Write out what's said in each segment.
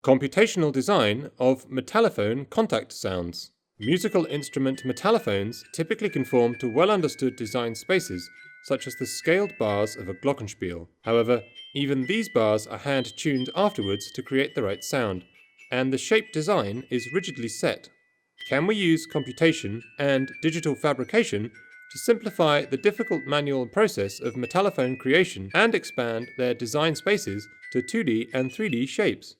Computational design of metallophone contact sounds. Musical instrument metallophones typically conform to well-understood design spaces, such as the scaled bars of a glockenspiel. However, even these bars are hand-tuned afterwards to create the right sound, and the shape design is rigidly set. Can we use computation and digital fabrication to simplify the difficult manual process of metallophone creation and expand their design spaces to 2D and 3D shapes?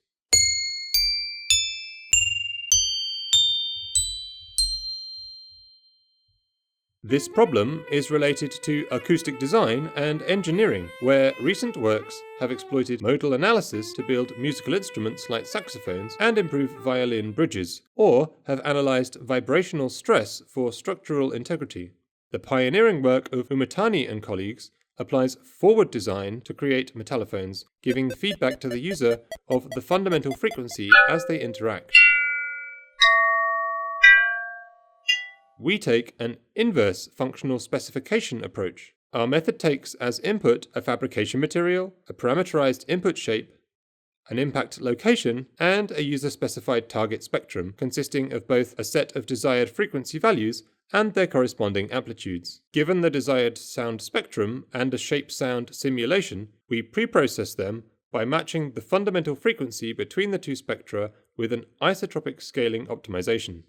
This problem is related to acoustic design and engineering, where recent works have exploited modal analysis to build musical instruments like saxophones and improve violin bridges, or have analyzed vibrational stress for structural integrity. The pioneering work of Umatani and colleagues applies forward design to create metallophones, giving feedback to the user of the fundamental frequency as they interact. We take an inverse functional specification approach. Our method takes as input a fabrication material, a parameterized input shape, an impact location, and a user-specified target spectrum consisting of both a set of desired frequency values and their corresponding amplitudes. Given the desired sound spectrum and a shape-sound simulation, we pre-process them by matching the fundamental frequency between the two spectra with an isotropic scaling optimization.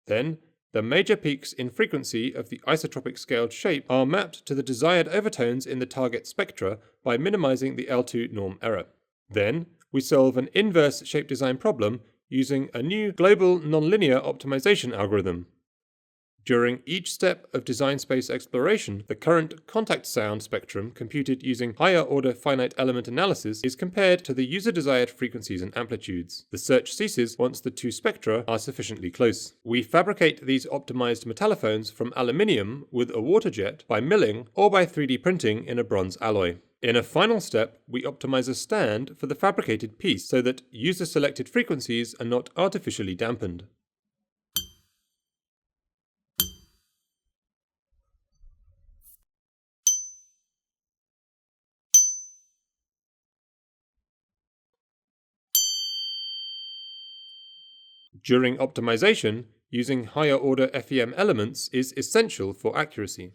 Then, the major peaks in frequency of the isotropic scaled shape are mapped to the desired overtones in the target spectra by minimizing the L2 norm error. Then, we solve an inverse shape design problem using a new global nonlinear optimization algorithm. During each step of design space exploration, the current contact sound spectrum computed using higher-order finite element analysis is compared to the user-desired frequencies and amplitudes. The search ceases once the two spectra are sufficiently close. We fabricate these optimized metallophones from aluminium with a water jet by milling or by 3D printing in a bronze alloy. In a final step, we optimize a stand for the fabricated piece so that user-selected frequencies are not artificially dampened. During optimization, using higher-order FEM elements is essential for accuracy.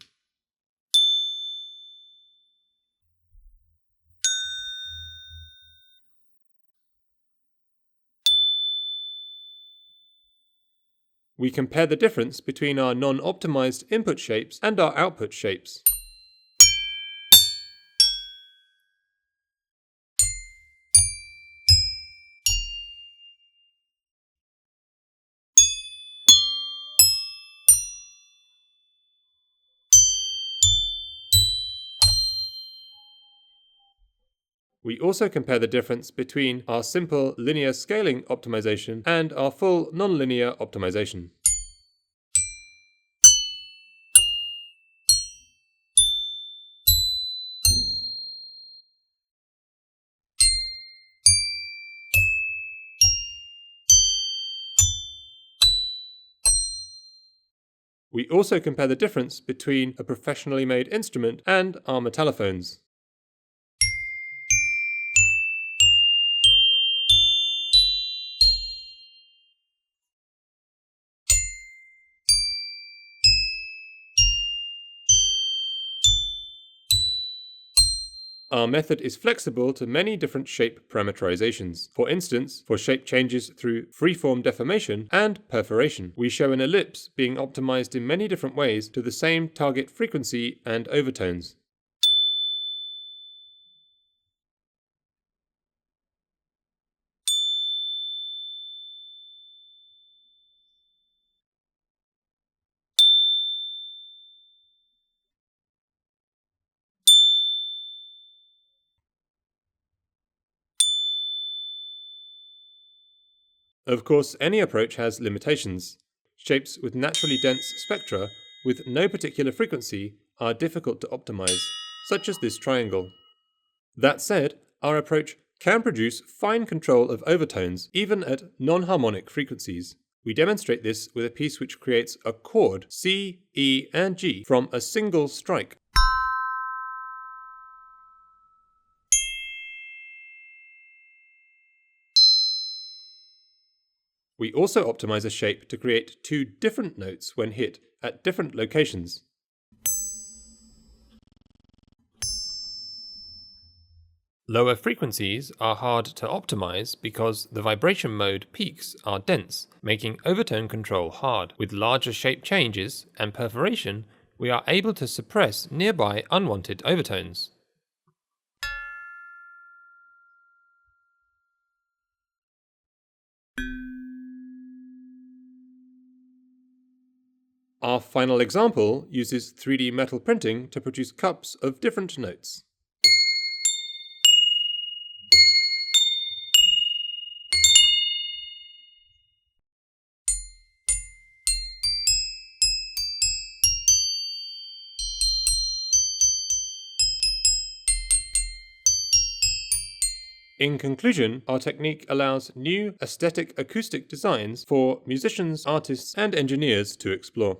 We compare the difference between our non-optimized input shapes and our output shapes. We also compare the difference between our simple linear scaling optimization and our full nonlinear optimization. We also compare the difference between a professionally made instrument and our metallophones. Our method is flexible to many different shape parameterizations. For instance, for shape changes through freeform deformation and perforation, we show an ellipse being optimized in many different ways to the same target frequency and overtones. Of course, any approach has limitations. Shapes with naturally dense spectra with no particular frequency are difficult to optimize, such as this triangle. That said, our approach can produce fine control of overtones even at non-harmonic frequencies. We demonstrate this with a piece which creates a chord C, E, and G from a single strike. We also optimize a shape to create two different notes when hit at different locations. Lower frequencies are hard to optimize because the vibration mode peaks are dense, making overtone control hard. With larger shape changes and perforation, we are able to suppress nearby unwanted overtones. Our final example uses 3D metal printing to produce cups of different notes. In conclusion, our technique allows new aesthetic acoustic designs for musicians, artists, and engineers to explore.